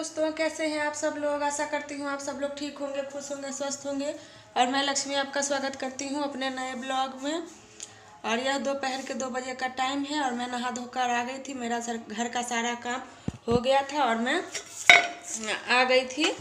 दोस्तों, कैसे हैं आप सब लोग। आशा करती हूँ आप सब लोग ठीक होंगे, खुश होंगे, स्वस्थ होंगे। और मैं लक्ष्मी आपका स्वागत करती हूँ अपने नए ब्लॉग में। और यह दोपहर के 2 बजे का टाइम है और मैं नहा धोकर आ गई थी। मेरा घर का सारा काम हो गया था और मैं आ गई थी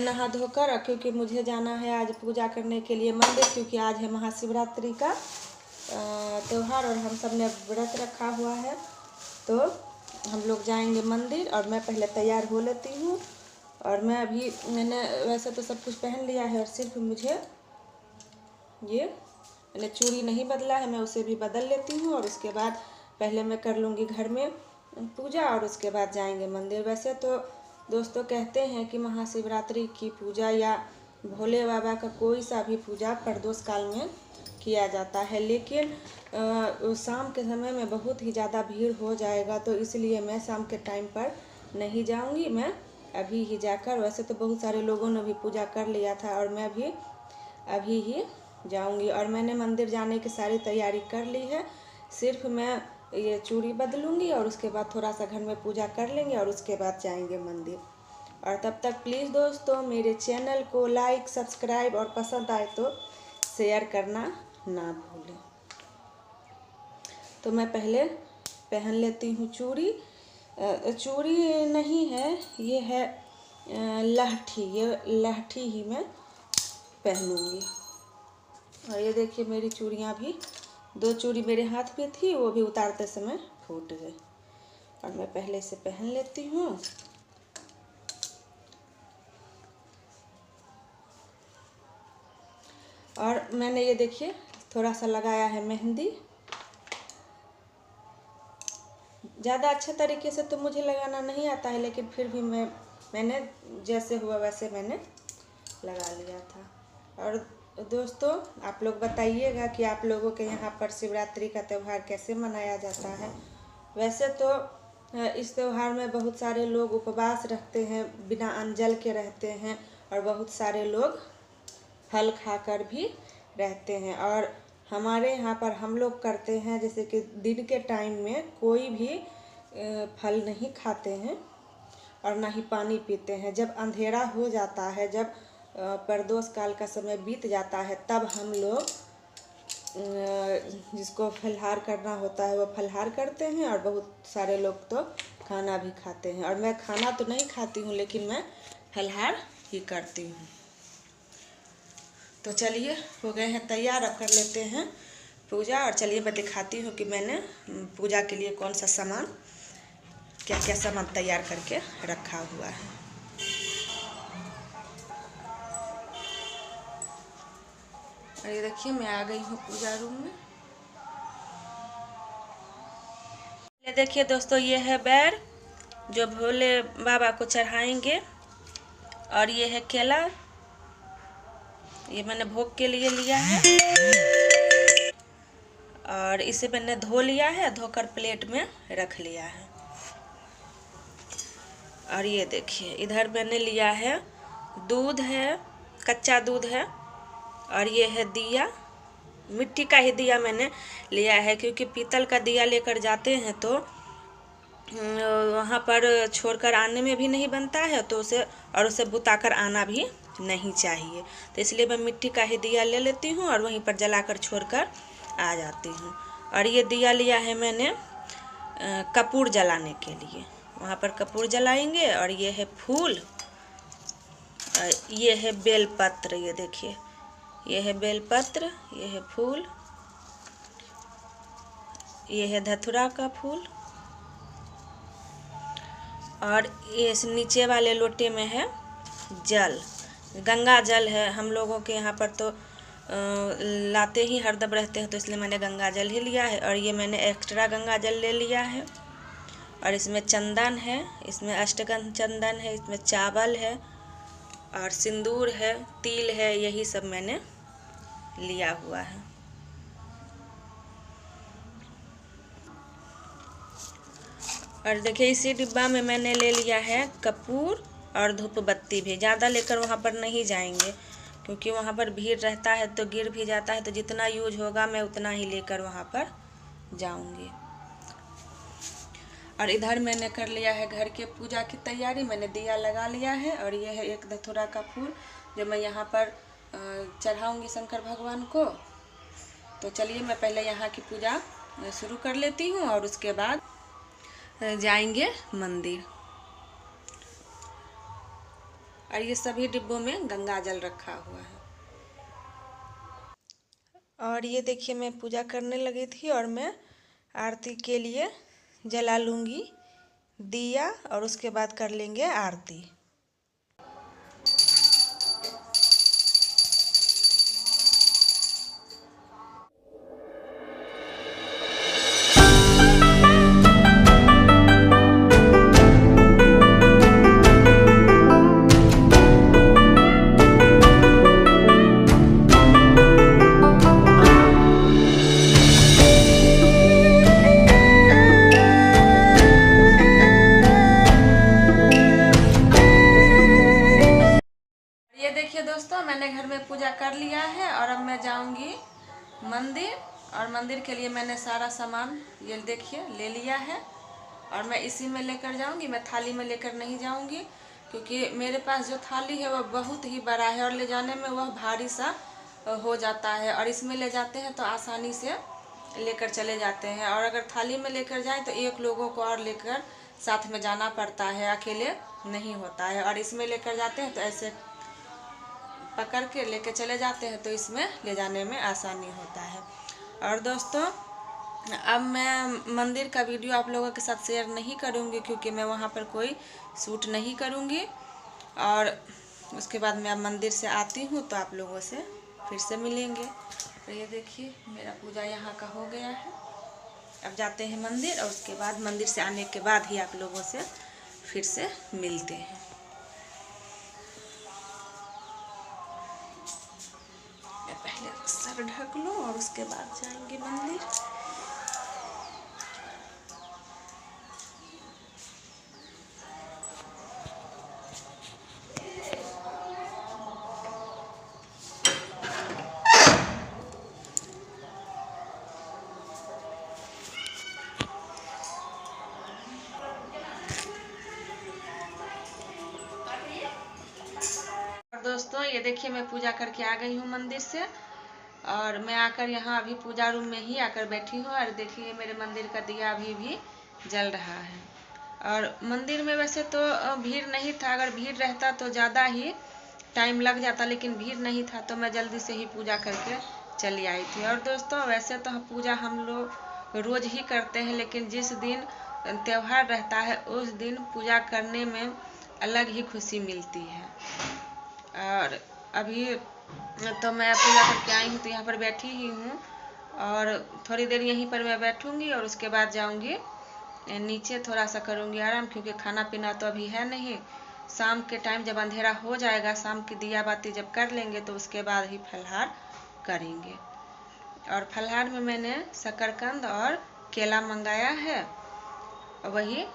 नहा धोकर, क्योंकि मुझे जाना है आज पूजा करने के लिए मंदिर, क्योंकि आज है महाशिवरात्रि का त्यौहार और हम सब ने व्रत रखा हुआ है। तो हम लोग जाएंगे मंदिर और मैं पहले तैयार हो लेती हूँ। और मैंने वैसे तो सब कुछ पहन लिया है और सिर्फ मुझे मैंने चूड़ी नहीं बदला है, मैं उसे भी बदल लेती हूँ। और उसके बाद पहले मैं कर लूँगी घर में पूजा और उसके बाद जाएंगे मंदिर। वैसे तो दोस्तों कहते हैं कि महाशिवरात्रि की पूजा या भोले बाबा का कोई सा भी पूजा प्रदोष काल में किया जाता है, लेकिन शाम के समय में बहुत ही ज़्यादा भीड़ हो जाएगा, तो इसलिए मैं शाम के टाइम पर नहीं जाऊंगी। मैं अभी ही जाकर, वैसे तो बहुत सारे लोगों ने भी पूजा कर लिया था और मैं भी अभी ही जाऊंगी। और मैंने मंदिर जाने की सारी तैयारी कर ली है, सिर्फ मैं ये चूड़ी बदलूंगी और उसके बाद थोड़ा सा घर में पूजा कर लेंगे और उसके बाद जाएंगे मंदिर। और तब तक प्लीज़ दोस्तों मेरे चैनल को लाइक, सब्सक्राइब और पसंद आए तो शेयर करना ना भूलें। तो मैं पहले पहन लेती हूँ चूड़ी। चूड़ी नहीं है, ये है लहठी। ये लहठी ही मैं पहनूंगी। और ये देखिए मेरी चूड़ियाँ भी, 2 चूड़ी मेरे हाथ में थी, वो भी उतारते समय फूट गई। और मैं पहले से पहन लेती हूँ। और मैंने ये देखिए थोड़ा सा लगाया है मेहंदी। ज़्यादा अच्छे तरीके से तो मुझे लगाना नहीं आता है, लेकिन फिर भी मैंने जैसे हुआ वैसे मैंने लगा लिया था। और दोस्तों आप लोग बताइएगा कि आप लोगों के यहाँ पर शिवरात्रि का त्यौहार कैसे मनाया जाता है। वैसे तो इस त्यौहार में बहुत सारे लोग उपवास रखते हैं, बिना अन्न जल के रहते हैं, और बहुत सारे लोग फल खाकर भी रहते हैं। और हमारे यहाँ पर हम लोग करते हैं जैसे कि दिन के टाइम में कोई भी फल नहीं खाते हैं और ना ही पानी पीते हैं। जब अंधेरा हो जाता है, जब प्रदोष काल का समय बीत जाता है, तब हम लोग जिसको फलहार करना होता है वो फलहार करते हैं। और बहुत सारे लोग तो खाना भी खाते हैं। और मैं खाना तो नहीं खाती हूँ, लेकिन मैं फलहार ही करती हूँ। तो चलिए हो गए हैं तैयार, अब कर लेते हैं पूजा। और चलिए मैं दिखाती हूँ कि मैंने पूजा के लिए कौन सा सामान, क्या क्या सामान तैयार करके रखा हुआ है। और ये देखिए मैं आ गई हूँ पूजा रूम में। ये देखिए दोस्तों, ये है बैर जो भोले बाबा को चढ़ाएंगे। और ये है केला, ये मैंने भोग के लिए लिया है। और इसे मैंने धो लिया है, धोकर प्लेट में रख लिया है। और ये देखिए इधर मैंने लिया है दूध है, कच्चा दूध है। और ये है दिया, मिट्टी का ही दिया मैंने लिया है, क्योंकि पीतल का दिया लेकर जाते हैं तो वहाँ पर छोड़कर आने में भी नहीं बनता है, तो उसे बुताकर आना भी नहीं चाहिए। तो इसलिए मैं मिट्टी का ही दिया ले लेती हूँ और वहीं पर जलाकर छोड़कर आ जाती हूँ। और ये दिया लिया है मैंने कपूर जलाने के लिए, वहाँ पर कपूर जलाएंगे। और ये है फूल, ये है बेलपत्र, ये देखिए ये है बेलपत्र, ये है फूल, ये है धतूरा का फूल। और इस नीचे वाले लोटे में है जल, गंगा जल है। हम लोगों के यहाँ पर तो लाते ही हरदम रहते हैं, तो इसलिए मैंने गंगा जल ही लिया है। और ये मैंने एक्स्ट्रा गंगा जल ले लिया है। और इसमें चंदन है, इसमें अष्टगंध चंदन है, इसमें चावल है और सिंदूर है, तिल है, यही सब मैंने लिया हुआ है। और देखिए इसी डिब्बा में मैंने ले लिया है कपूर और धूप बत्ती भी। ज़्यादा लेकर वहाँ पर नहीं जाएंगे, क्योंकि वहाँ पर भीड़ रहता है तो गिर भी जाता है, तो जितना यूज होगा मैं उतना ही लेकर वहाँ पर जाऊँगी। और इधर मैंने कर लिया है घर के पूजा की तैयारी। मैंने दिया लगा लिया है और ये है एक धतूरा का फूल जो मैं यहाँ पर चढ़ाऊँगी शंकर भगवान को। तो चलिए मैं पहले यहाँ की पूजा शुरू कर लेती हूँ और उसके बाद जाएंगे मंदिर। और ये सभी डिब्बों में गंगा जल रखा हुआ है। और ये देखिए मैं पूजा करने लगी थी और मैं आरती के लिए जला लूँगी दिया और उसके बाद कर लेंगे आरती। दोस्तों मैंने घर में पूजा कर लिया है और अब मैं जाऊंगी मंदिर। और मंदिर के लिए मैंने सारा सामान ये देखिए ले लिया है और मैं इसी में लेकर जाऊंगी। मैं थाली में लेकर नहीं जाऊंगी क्योंकि मेरे पास जो थाली है वह बहुत ही बड़ा है और ले जाने में वह भारी सा हो जाता है। और इसमें ले जाते हैं तो आसानी से लेकर चले जाते हैं। और अगर थाली में लेकर जाए तो एक लोगों को और लेकर साथ में जाना पड़ता है, अकेले नहीं होता है। और इसमें लेकर जाते हैं तो ऐसे पकड़ के लेके चले जाते हैं तो इसमें ले जाने में आसानी होता है। और दोस्तों अब मैं मंदिर का वीडियो आप लोगों के साथ शेयर नहीं करूंगी क्योंकि मैं वहां पर कोई शूट नहीं करूंगी। और उसके बाद मैं अब मंदिर से आती हूं तो आप लोगों से फिर से मिलेंगे। तो ये देखिए मेरा पूजा यहाँ का हो गया है। अब जाते हैं मंदिर और उसके बाद मंदिर से आने के बाद ही आप लोगों से फिर से मिलते हैं। पहले सर ढक लो और उसके बाद जाएंगे मंदिर। दोस्तों ये देखिए मैं पूजा करके आ गई हूँ मंदिर से और मैं आकर यहाँ अभी पूजा रूम में ही आकर बैठी हूँ। और देखिए मेरे मंदिर का दिया अभी भी जल रहा है। और मंदिर में वैसे तो भीड़ नहीं था, अगर भीड़ रहता तो ज़्यादा ही टाइम लग जाता, लेकिन भीड़ नहीं था तो मैं जल्दी से ही पूजा करके चली आई थी। और दोस्तों वैसे तो पूजा हम लोग रोज़ ही करते हैं, लेकिन जिस दिन त्यौहार रहता है उस दिन पूजा करने में अलग ही खुशी मिलती है। और अभी तो मैं पूजा करके आई हूँ तो यहाँ पर बैठी ही हूँ और थोड़ी देर यहीं पर मैं बैठूँगी और उसके बाद जाऊँगी नीचे, थोड़ा सा करूँगी आराम क्योंकि खाना पीना तो अभी है नहीं। शाम के टाइम जब अंधेरा हो जाएगा, शाम की दिया बाती जब कर लेंगे तो उसके बाद ही फलहार करेंगे। और फलहार में मैंने शकरकंद और केला मंगाया है। वही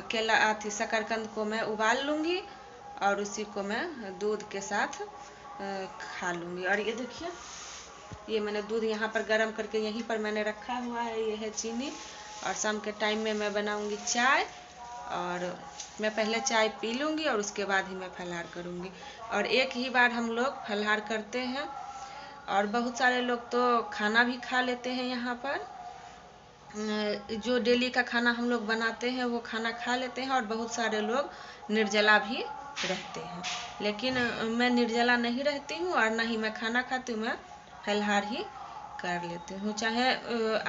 केला आती शकरकंद को मैं उबाल लूँगी और उसी को मैं दूध के साथ खा लूँगी। और ये देखिए ये मैंने दूध यहाँ पर गर्म करके यहीं पर मैंने रखा हुआ है। ये है चीनी। और शाम के टाइम में मैं बनाऊँगी चाय और मैं पहले चाय पी लूँगी और उसके बाद ही मैं फलहार करूँगी। और एक ही बार हम लोग फलहार करते हैं और बहुत सारे लोग तो खाना भी खा लेते हैं। यहाँ पर जो डेली का खाना हम लोग बनाते हैं वो खाना खा लेते हैं और बहुत सारे लोग निर्जला भी रहते हैं। लेकिन मैं निर्जला नहीं रहती हूँ और ना ही मैं खाना खाती हूँ, मैं फलहार ही कर लेती हूँ। चाहे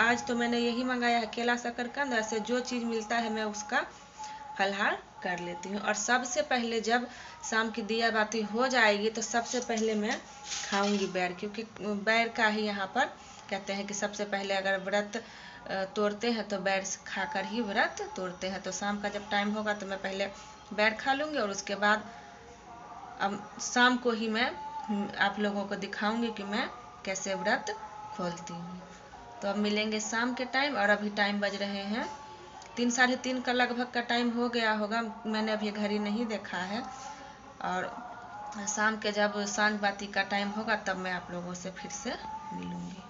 आज तो मैंने यही मंगाया है केला शकरकंद, ऐसे जो चीज़ मिलता है मैं उसका फलहार कर लेती हूँ। और सबसे पहले जब शाम की दिया बाती हो जाएगी तो सबसे पहले मैं खाऊंगी बैर, क्योंकि बैर का ही यहाँ पर कहते हैं कि सबसे पहले अगर व्रत तोड़ते हैं तो बैर खाकर ही व्रत तोड़ते हैं। तो शाम का जब टाइम होगा तो मैं पहले बैर खा लूँगी और उसके बाद अब शाम को ही मैं आप लोगों को दिखाऊंगी कि मैं कैसे व्रत खोलती हूँ। तो अब मिलेंगे शाम के टाइम और अभी टाइम बज रहे हैं 3 साढ़े 3 का लगभग का टाइम हो गया होगा, मैंने अभी घड़ी नहीं देखा है। और शाम के जब सांझ बाती का टाइम होगा तब मैं आप लोगों से फिर से मिलूँगी।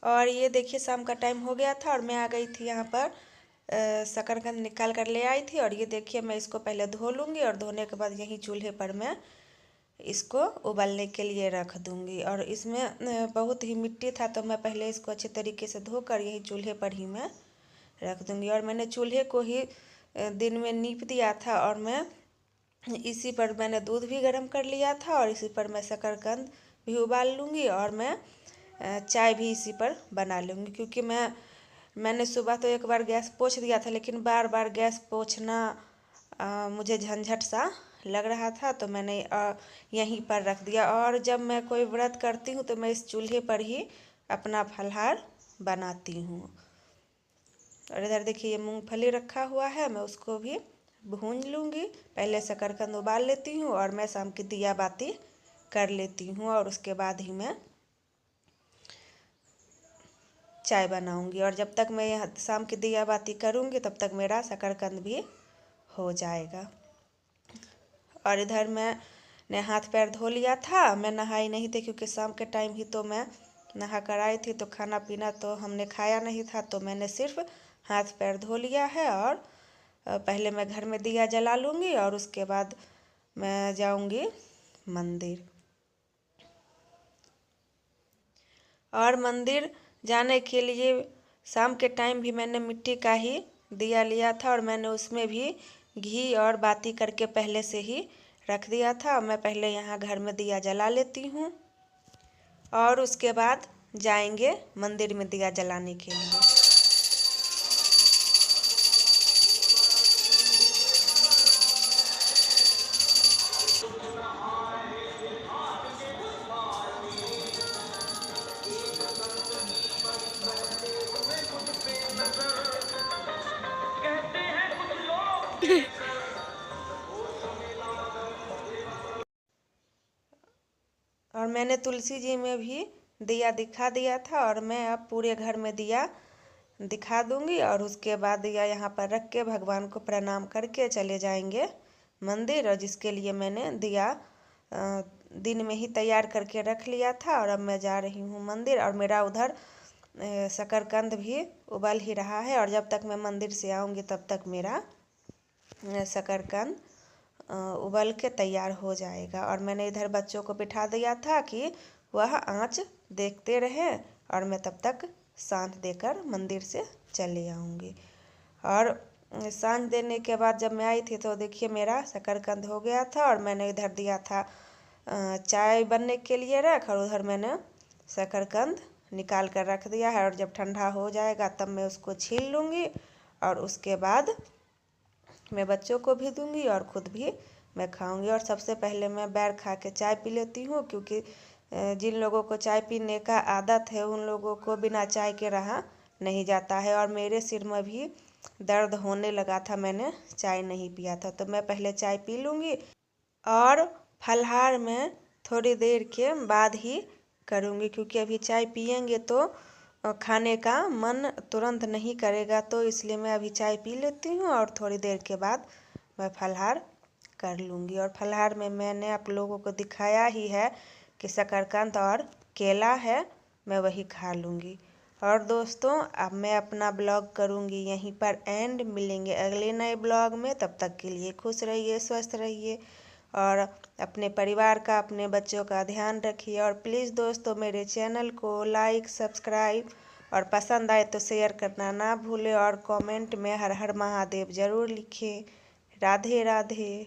और ये देखिए शाम का टाइम हो गया था और मैं आ गई थी यहाँ पर शकरकंद निकाल कर ले आई थी। और ये देखिए मैं इसको पहले धो लूँगी और धोने के बाद यहीं चूल्हे पर मैं इसको उबालने के लिए रख दूँगी। और इसमें बहुत ही मिट्टी था तो मैं पहले इसको अच्छे तरीके से धोकर यही चूल्हे पर ही मैं रख दूँगी। और मैंने चूल्हे को ही दिन में नीप दिया था और मैं इसी पर मैंने दूध भी गर्म कर लिया था और इसी पर मैं शकरकंद भी उबाल लूँगी और मैं चाय भी इसी पर बना लूँगी। क्योंकि मैंने सुबह तो एक बार गैस पोंछ दिया था, लेकिन बार बार गैस पोंछना मुझे झंझट सा लग रहा था तो मैंने यहीं पर रख दिया। और जब मैं कोई व्रत करती हूँ तो मैं इस चूल्हे पर ही अपना फलाहार बनाती हूँ। और इधर देखिए ये मूंगफली रखा हुआ है, मैं उसको भी भून लूँगी। पहले शकरकंद उबाल लेती हूँ और मैं शाम की दिया बाती कर लेती हूँ और उसके बाद ही मैं चाय बनाऊँगी। और जब तक मैं यहाँ शाम की दिया बाती करूँगी तब तक मेरा शकरकंद भी हो जाएगा। और इधर मैंने हाथ पैर धो लिया था, मैं नहाई नहीं थी क्योंकि शाम के टाइम ही तो मैं नहा कर आई थी तो खाना पीना तो हमने खाया नहीं था। तो मैंने सिर्फ हाथ पैर धो लिया है और पहले मैं घर में दिया जला लूँगी और उसके बाद मैं जाऊँगी मंदिर। और मंदिर जाने के लिए शाम के टाइम भी मैंने मिट्टी का ही दिया लिया था और मैंने उसमें भी घी और बाती करके पहले से ही रख दिया था। मैं पहले यहाँ घर में दिया जला लेती हूँ और उसके बाद जाएंगे मंदिर में दिया जलाने के लिए। और मैंने तुलसी जी में भी दिया दिखा दिया था और मैं अब पूरे घर में दिया दिखा दूंगी। और उसके बाद दिया यहाँ पर रख के भगवान को प्रणाम करके चले जाएंगे मंदिर। और जिसके लिए मैंने दिया दिन में ही तैयार करके रख लिया था और अब मैं जा रही हूँ मंदिर। और मेरा उधर शकरकंद भी उबल ही रहा है और जब तक मैं मंदिर से आऊँगी तब तक मेरा शकरकंद उबल के तैयार हो जाएगा। और मैंने इधर बच्चों को बिठा दिया था कि वह आँच देखते रहे और मैं तब तक सांझ देकर मंदिर से चले आऊँगी। और सांझ देने के बाद जब मैं आई थी तो देखिए मेरा शकरकंद हो गया था और मैंने इधर दिया था चाय बनने के लिए रख और उधर मैंने शकरकंद निकाल कर रख दिया है। और जब ठंडा हो जाएगा तब मैं उसको छील लूँगी और उसके बाद मैं बच्चों को भी दूंगी और खुद भी मैं खाऊंगी। और सबसे पहले मैं बैर खा के चाय पी लेती हूँ क्योंकि जिन लोगों को चाय पीने का आदत है उन लोगों को बिना चाय के रहा नहीं जाता है। और मेरे सिर में भी दर्द होने लगा था, मैंने चाय नहीं पिया था तो मैं पहले चाय पी लूँगी और फलाहार में थोड़ी देर के बाद ही करूँगी। क्योंकि अभी चाय पियेंगे तो खाने का मन तुरंत नहीं करेगा, तो इसलिए मैं अभी चाय पी लेती हूँ और थोड़ी देर के बाद मैं फलाहार कर लूँगी। और फलाहार में मैंने आप लोगों को दिखाया ही है कि शकरकंद और केला है, मैं वही खा लूँगी। और दोस्तों अब मैं अपना ब्लॉग करूँगी यहीं पर एंड। मिलेंगे अगले नए ब्लॉग में, तब तक के लिए खुश रहिए, स्वस्थ रहिए और अपने परिवार का, अपने बच्चों का ध्यान रखिए। और प्लीज़ दोस्तों मेरे चैनल को लाइक, सब्सक्राइब और पसंद आए तो शेयर करना ना भूलें और कमेंट में हर हर महादेव ज़रूर लिखें। राधे राधे।